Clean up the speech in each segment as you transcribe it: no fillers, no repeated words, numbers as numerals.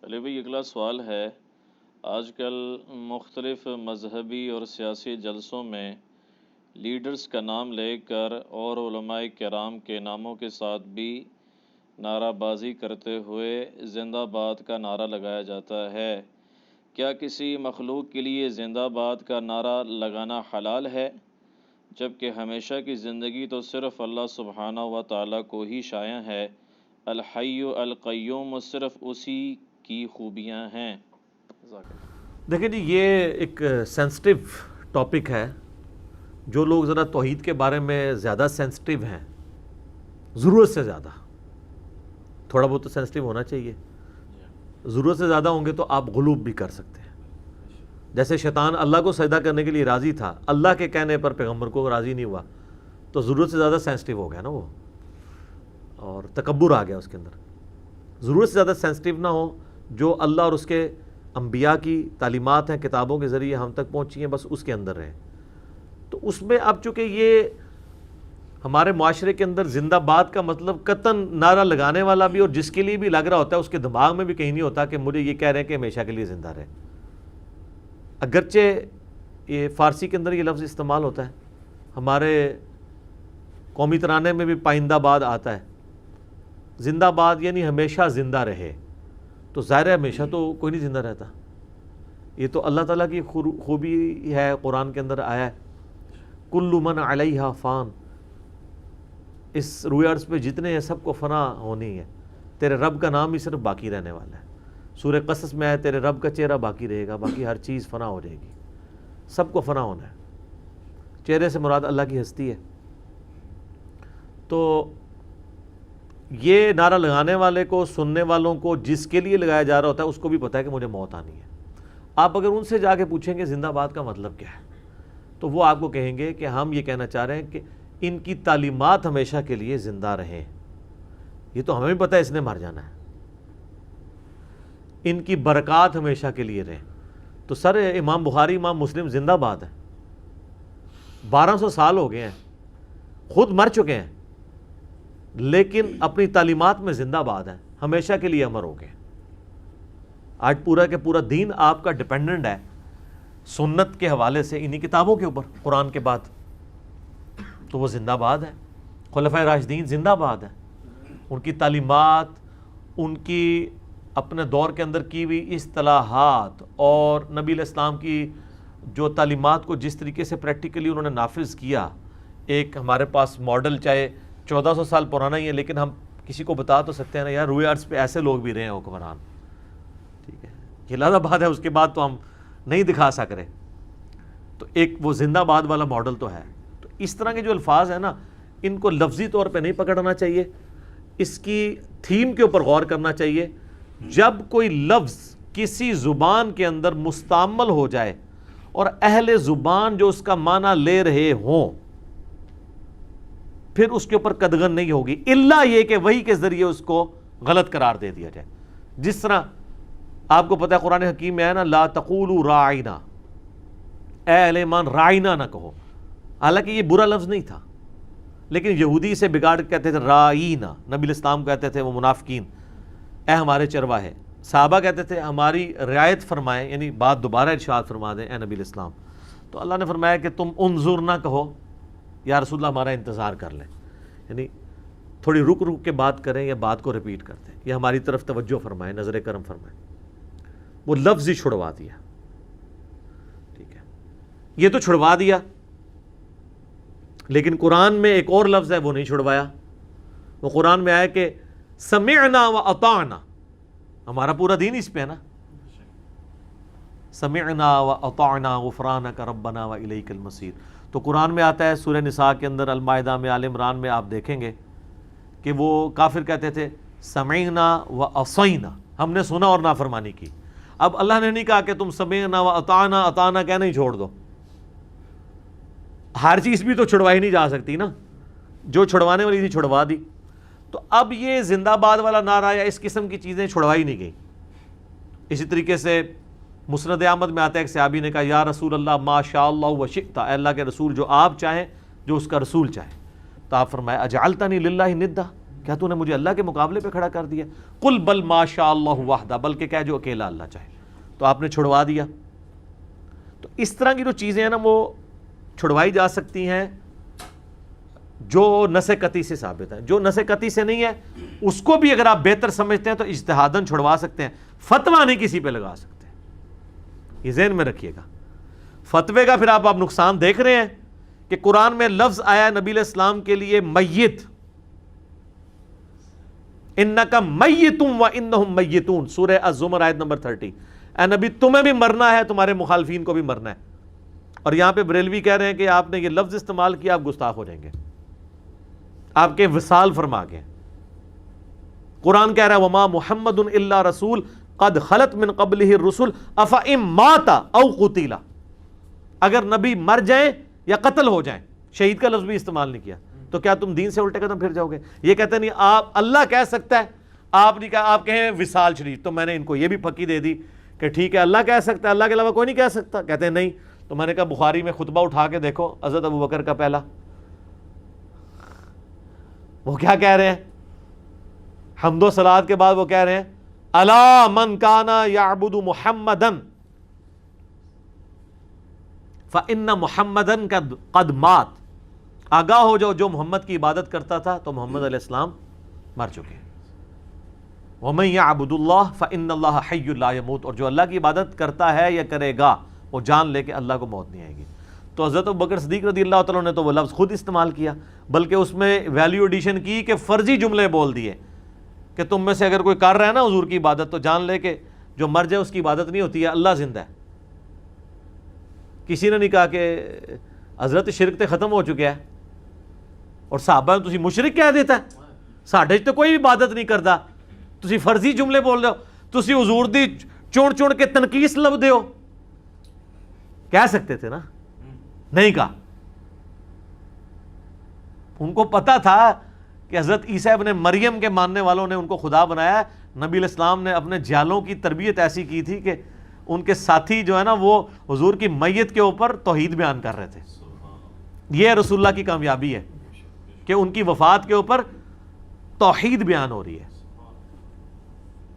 علی بھائی اگلا سوال ہے، آج کل مختلف مذہبی اور سیاسی جلسوں میں لیڈرز کا نام لے کر اور علماء کرام کے ناموں کے ساتھ بھی نعرہ بازی کرتے ہوئے زندہ باد کا نعرہ لگایا جاتا ہے۔ کیا کسی مخلوق کے لیے زندہ باد کا نعرہ لگانا حلال ہے، جبکہ ہمیشہ کی زندگی تو صرف اللہ سبحانہ و تعالیٰ کو ہی شائع ہے؟ الحی القیوم صرف اسی کی خوبیاں ہیں۔ دیکھیں جی، یہ ایک سینسٹیو ٹاپک ہے۔ جو لوگ ذرا توحید کے بارے میں زیادہ سینسٹیو ہیں، ضرورت سے زیادہ، تھوڑا بہت تو سینسٹیو ہونا چاہیے، ضرورت سے زیادہ ہوں گے تو آپ غلوب بھی کر سکتے ہیں۔ جیسے شیطان اللہ کو سجدہ کرنے کے لیے راضی تھا، اللہ کے کہنے پر پیغمبر کو راضی نہیں ہوا، تو ضرورت سے زیادہ سینسٹیو ہو گیا نا وہ، اور تکبر آ گیا اس کے اندر۔ ضرورت سے زیادہ سینسٹیو نہ ہو، جو اللہ اور اس کے انبیاء کی تعلیمات ہیں، کتابوں کے ذریعے ہم تک پہنچی ہیں، بس اس کے اندر رہیں۔ تو اس میں اب چونکہ یہ ہمارے معاشرے کے اندر زندہ باد کا مطلب قطعاً نعرہ لگانے والا بھی اور جس کے لیے بھی لگ رہا ہوتا ہے، اس کے دماغ میں بھی کہیں نہیں ہوتا کہ مجھے یہ کہہ رہے ہیں کہ ہمیشہ کے لیے زندہ رہے۔ اگرچہ یہ فارسی کے اندر یہ لفظ استعمال ہوتا ہے، ہمارے قومی ترانے میں بھی پائندہ باد آتا ہے، زندہ باد یعنی ہمیشہ زندہ رہے۔ تو ظاہر ہے ہمیشہ تو کوئی نہیں زندہ رہتا، یہ تو اللہ تعالیٰ کی خوبی ہے، قرآن کے اندر آیا ہے کل من علیہا فان، اس روئے ارض پہ جتنے ہیں سب کو فنا ہونی ہے، تیرے رب کا نام ہی صرف باقی رہنے والا ہے۔ سورہ قصص میں ہے تیرے رب کا چہرہ باقی رہے گا، باقی ہر چیز فنا ہو جائے گی، سب کو فنا ہونا ہے۔ چہرے سے مراد اللہ کی ہستی ہے۔ تو یہ نعرہ لگانے والے کو، سننے والوں کو، جس کے لیے لگایا جا رہا ہوتا ہے، اس کو بھی پتہ ہے کہ مجھے موت آنی ہے۔ آپ اگر ان سے جا کے پوچھیں گے زندہ باد کا مطلب کیا ہے، تو وہ آپ کو کہیں گے کہ ہم یہ کہنا چاہ رہے ہیں کہ ان کی تعلیمات ہمیشہ کے لیے زندہ رہیں۔ یہ تو ہمیں بھی پتہ ہے اس نے مر جانا ہے۔ ان کی برکات ہمیشہ کے لیے رہیں۔ تو سر امام بخاری، امام مسلم زندہ باد ہیں، 1200 سال ہو گئے ہیں، خود مر چکے ہیں، لیکن اپنی تعلیمات میں زندہ باد ہیں، ہمیشہ کے لیے امر ہو گئے۔ آج پورا کے پورا دین آپ کا ڈیپینڈنٹ ہے سنت کے حوالے سے انہی کتابوں کے اوپر، قرآن کے بعد، تو وہ زندہ باد ہے۔ خلفائے راشدین زندہ باد ہیں، ان کی تعلیمات، ان کی اپنے دور کے اندر کی ہوئی اصطلاحات اور نبی علیہ السلام کی جو تعلیمات کو جس طریقے سے پریکٹیکلی انہوں نے نافذ کیا، ایک ہمارے پاس ماڈل چاہے 1400 سال پرانا ہی ہے، لیکن ہم کسی کو بتا تو سکتے ہیں نا یار، روئے ارض پہ ایسے لوگ بھی رہے ہیں حکمران، ٹھیک ہے، یہ لازم بات ہے، اس کے بعد تو ہم نہیں دکھا سک رہے۔ تو ایک وہ زندہ باد والا ماڈل تو ہے۔ تو اس طرح کے جو الفاظ ہیں نا، ان کو لفظی طور پہ نہیں پکڑنا چاہیے، اس کی تھیم کے اوپر غور کرنا چاہیے۔ جب کوئی لفظ کسی زبان کے اندر مستعمل ہو جائے اور اہل زبان جو اس کا معنی لے رہے ہوں، پھر اس کے اوپر قدغن نہیں ہوگی، الا یہ کہ وحی کے ذریعے اس کو غلط قرار دے دیا جائے۔ جس طرح آپ کو پتہ ہے قرآن حکیم میں ہے نا، لا تقولوا راعنا، اے اہل ایمان راعنا نہ کہو، حالانکہ یہ برا لفظ نہیں تھا، لیکن یہودی سے بگاڑ کے کہتے تھے راعینا، نبی علیہ السلام کہتے تھے وہ منافقین، اے ہمارے چرواہے، صحابہ کہتے تھے ہماری رعایت فرمائیں، یعنی بات دوبارہ ارشاد فرما دیں اے نبی علیہ السلام۔ تو اللہ نے فرمایا کہ تم انظر نہ کہو، یا رسول اللہ ہمارا انتظار کر لیں، یعنی تھوڑی رک کے بات کریں یا بات کو ریپیٹ کرتے ہیں، یا ہماری طرف توجہ فرمائیں، نظر کرم فرمائیں۔ وہ لفظ ہی چھڑوا دیا، ٹھیک ہے، یہ تو چھڑوا دیا، لیکن قرآن میں ایک اور لفظ ہے وہ نہیں چھڑوایا۔ وہ قرآن میں آیا کہ سمعنا و اطعنا، ہمارا پورا دین اس پہ ہے نا، سمعنا و اطعنا غفرانک ربنا و الیک المصیر۔ تو قرآن میں آتا ہے سورہ نساء کے اندر، المائدہ میں، آل عمران میں، آپ دیکھیں گے کہ وہ کافر کہتے تھے سمعنا و عصینا، ہم نے سنا اور نافرمانی کی۔ اب اللہ نے نہیں کہا کہ تم سمعنا و اطعنا، اطعنا کہنا ہی چھوڑ دو، ہر چیز بھی تو چھڑوائی نہیں جا سکتی نا، جو چھڑوانے والی تھی چھڑوا دی۔ تو اب یہ زندہ باد والا نعرہ یا اس قسم کی چیزیں چھڑوائی نہیں گئی۔ اسی طریقے سے مسند احمد میں آتا ہے، ایک صحابی نے کہا یا رسول اللہ ما شاء اللہ و شئت، اے اللہ کے رسول جو آپ چاہیں، جو اس کا رسول چاہے۔ تو آپ فرمایا اجعلتنی للہ ندا، کیا تو نے مجھے اللہ کے مقابلے پہ کھڑا کر دیا؟ قل بل ما شاء اللہ وحدہ، بلکہ کیا جو اکیلا اللہ چاہے۔ تو آپ نے چھڑوا دیا۔ تو اس طرح کی جو چیزیں ہیں نا وہ چھڑوائی جا سکتی ہیں جو نص قطعی سے ثابت ہے۔ جو نص قطعی سے نہیں ہے اس کو بھی اگر آپ بہتر سمجھتے ہیں تو اجتہاداً چھڑوا سکتے ہیں، فتویٰ نہیں کسی پہ لگا سکتے، یہ ذہن میں رکھیے گا۔ فتوے کا پھر آپ نقصان دیکھ رہے ہیں کہ قرآن میں لفظ آیا نبی علیہ السلام کے لیے میت، انکا میتون و انہم میتون، سورہ الزمر آیت نمبر 30۔ اے نبی تمہیں بھی مرنا ہے، تمہارے مخالفین کو بھی مرنا ہے۔ اور یہاں پہ بریلوی کہہ رہے ہیں کہ آپ نے یہ لفظ استعمال کیا، آپ گستاخ ہو جائیں گے، آپ کے وصال فرما گئے۔ قرآن کہہ رہا ہے وما محمد الا رسول قد خلت من قبلہ الرسل افئن مات او قتل، اگر نبی مر جائیں یا قتل ہو جائیں، شہید کا لفظ بھی استعمال نہیں کیا، تو کیا تم دین سے الٹے قدم پھر جاؤ گے؟ یہ کہتے نہیں آپ، اللہ کہہ سکتا ہے، آپ نہیں کہا، آپ کہیں وصال شریف، تو میں نے ان کو یہ بھی پکی دے دی کہ ٹھیک ہے اللہ کہہ سکتا ہے، اللہ کے علاوہ کوئی نہیں کہہ سکتا، کہتے ہیں نہیں۔ تو میں نے کہا بخاری میں خطبہ اٹھا کے دیکھو حضرت ابو بکر کا پہلا، وہ کیا کہہ رہے ہیں حمد و صلات کے بعد؟ وہ کہہ رہے ہیں الا من کان یعبد محمدا فان محمدا قد مات، آگاہ ہو جاؤ جو محمد کی عبادت کرتا تھا تو محمد علیہ السلام مر چکے ہیں۔ ومن یعبد اللہ فان اللہ حی لا یموت، اور جو اللہ کی عبادت کرتا ہے یا کرے گا وہ جان لے کہ اللہ کو موت نہیں آئے گی۔ تو حضرت ابوبکر صدیق رضی اللہ تعالیٰ نے تو وہ لفظ خود استعمال کیا، بلکہ اس میں ویلیو ایڈیشن کی کہ فرضی جملے بول دیے کہ تم میں سے اگر کوئی کر رہا ہے نا حضور کی عبادت تو جان لے کہ جو مر جائے اس کی عبادت نہیں ہوتی ہے، اللہ زندہ ہے۔ کسی نے نہیں کہا کہ حضرت شرک تے ختم ہو چکا ہے، اور صحابہ نے تسی مشرک کہہ دیتا ہے، ساڈے تو کوئی عبادت نہیں کرتا، تسی فرضی جملے بول رہے ہو، تسی حضور دی چون چون کے تنقیس لب دے ہو، کہہ سکتے تھے نا، نہیں کہا۔ ان کو پتا تھا کہ حضرت عیسیٰ ابن مریم کے ماننے والوں نے ان کو خدا بنایا ہے۔ نبی علیہ السلام نے اپنے جالوں کی تربیت ایسی کی تھی کہ ان کے ساتھی جو ہے نا وہ حضور کی میت کے اوپر توحید بیان کر رہے تھے۔ یہ رسول اللہ کی کامیابی ہے کہ ان کی وفات کے اوپر توحید بیان ہو رہی ہے۔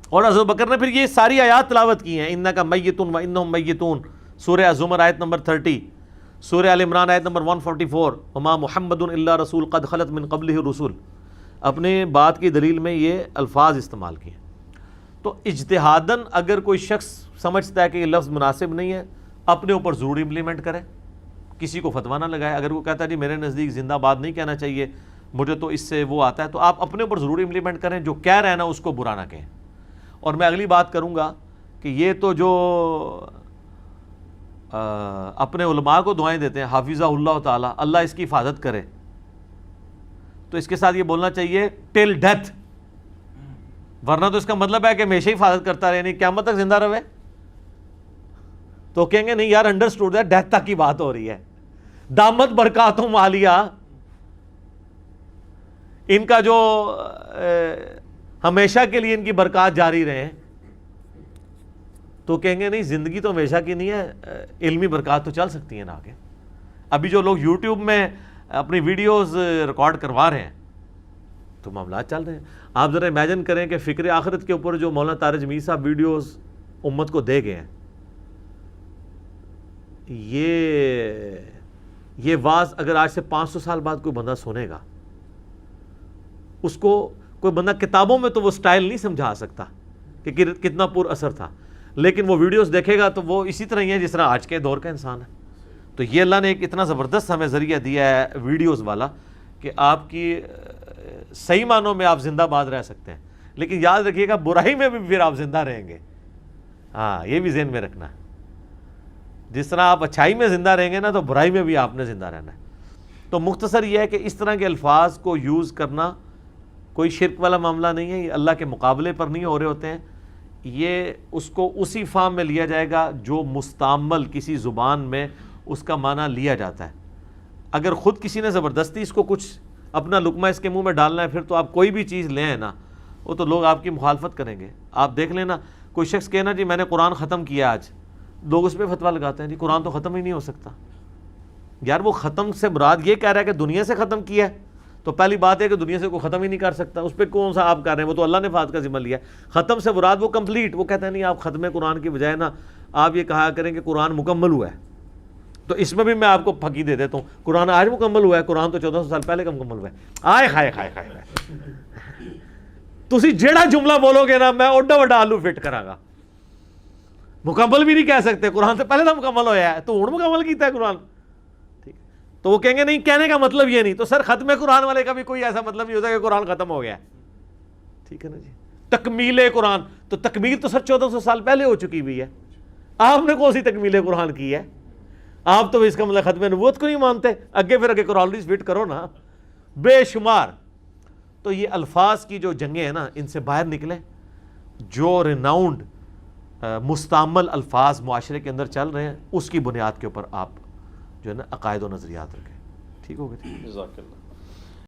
اور حضرت بکر نے پھر یہ ساری آیات تلاوت کی ہیں، انکا میتون و انہم میتون، سورہ الزمر آیت نمبر 30، سورہ آل عمران آیت نمبر 144، وما محمد الا رسول قد خلت من قبلہ الرسل، اپنے بات کی دلیل میں یہ الفاظ استعمال کیے۔ تو اجتہاداً اگر کوئی شخص سمجھتا ہے کہ یہ لفظ مناسب نہیں ہے، اپنے اوپر ضرور امپلیمنٹ کرے، کسی کو فتویٰ نہ لگائے۔ اگر وہ کہتا ہے جی میرے نزدیک زندہ باد نہیں کہنا چاہیے، مجھے تو اس سے وہ آتا ہے، تو آپ اپنے اوپر ضرور امپلیمنٹ کریں، جو کہہ رہے ہیں نا اس کو برا نہ کہیں۔ اور میں اگلی بات کروں گا کہ یہ تو جو اپنے علماء کو دعائیں دیتے ہیں حافظہ اللہ تعالیٰ، اللہ اس کی حفاظت کرے، تو اس کے ساتھ یہ بولنا چاہیے ٹل ڈیتھ، ورنہ تو اس کا مطلب ہے کہ ہمیشہ حفاظت کرتا رہے، نہیں قیامت تک زندہ رہے، تو کہیں گے نہیں یار انڈرسٹوڈ ہے، ڈیتھ تک کی بات ہو رہی ہے، دامت برکاتہم عالیہ، ان کا جو ہمیشہ کے لیے ان کی برکات جاری رہے، تو کہیں گے نہیں زندگی تو ہمیشہ کی نہیں ہے، علمی برکات تو چل سکتی ہیں نا آگے۔ ابھی جو لوگ یوٹیوب میں اپنی ویڈیوز ریکارڈ کروا رہے ہیں تو معاملات چل رہے ہیں۔ آپ ذرا امیجن کریں کہ فکر آخرت کے اوپر جو مولانا طارق جمیل صاحب ویڈیوز امت کو دے گئے ہیں، یہ واز اگر آج سے 500 سال بعد کوئی بندہ سنے گا، اس کو کوئی بندہ کتابوں میں تو وہ سٹائل نہیں سمجھا سکتا کہ کتنا پر اثر تھا، لیکن وہ ویڈیوز دیکھے گا تو وہ اسی طرح ہی ہے جس طرح آج کے دور کا انسان ہے۔ تو یہ اللہ نے ایک اتنا زبردست ہمیں ذریعہ دیا ہے ویڈیوز والا کہ آپ کی صحیح معنوں میں آپ زندہ باد رہ سکتے ہیں، لیکن یاد رکھیے گا برائی میں بھی پھر آپ زندہ رہیں گے، ہاں یہ بھی ذہن میں رکھنا ہے۔ جس طرح آپ اچھائی میں زندہ رہیں گے نا تو برائی میں بھی آپ نے زندہ رہنا ہے۔ تو مختصر یہ ہے کہ اس طرح کے الفاظ کو یوز کرنا کوئی شرک والا معاملہ نہیں ہے، یہ اللہ کے مقابلے پر نہیں ہو رہے ہوتے ہیں، یہ اس کو اسی فارم میں لیا جائے گا جو مستعمل کسی زبان میں اس کا معنی لیا جاتا ہے۔ اگر خود کسی نے زبردستی اس کو کچھ اپنا لقمہ اس کے منہ میں ڈالنا ہے، پھر تو آپ کوئی بھی چیز لیں نا وہ تو لوگ آپ کی مخالفت کریں گے۔ آپ دیکھ لینا کوئی شخص کہنا جی میں نے قرآن ختم کیا آج، لوگ اس پہ فتویٰ لگاتے ہیں جی قرآن تو ختم ہی نہیں ہو سکتا۔ یار وہ ختم سے مراد یہ کہہ رہا ہے کہ دنیا سے ختم کیا ہے، تو پہلی بات ہے کہ دنیا سے کوئی ختم ہی نہیں کر سکتا، اس پہ کون سا آپ کر رہے ہیں، وہ تو اللہ نے فات کا ذمہ لیا ہے۔ ختم سے مراد وہ کمپلیٹ، وہ کہتے ہیں نہیں آپ ختم قرآن کی بجائے نا آپ یہ کہا کریں کہ قرآن مکمل ہوا ہے۔ تو اس میں بھی میں آپ کو پھکی دے دیتا ہوں، قرآن آج مکمل ہوا ہے، قرآن تو 1400 سال پہلے کا مکمل ہوا ہے۔ آئے خائے خائے خائے تسی جیڑا جملہ بولو گے نا میں اوڈا وڈا آلو فٹ کراں گا، مکمل بھی نہیں کہہ سکتے، قرآن سے پہلے تو مکمل ہویا ہے، تو ہن مکمل کیتا ہے قرآن، ٹھیک ہے؟ تو وہ کہیں گے نہیں، کہنے کا مطلب یہ نہیں، تو سر ختم قرآن والے کا بھی کوئی ایسا مطلب نہیں ہوتا کہ قرآن ختم ہو گیا ہے، ٹھیک ہے نا جی۔ تکمیل قرآن، تو تکمیل تو سر 1400 سال پہلے ہو چکی ہوئی ہے، آپ نے کون سی تکمیل قرآن کی ہے؟ آپ تو اس کا مطلب ختم نبوت کو نہیں مانتے، اگے پھر اگے قرآن فٹ کرو نا، بے شمار۔ تو یہ الفاظ کی جو جنگیں ہیں نا ان سے باہر نکلیں، جو ریناؤنڈ مستعمل الفاظ معاشرے کے اندر چل رہے ہیں اس کی بنیاد کے اوپر آپ جو ہے نا عقائد و نظریات رکھیں، ٹھیک ہوگا؟ جزاک اللہ۔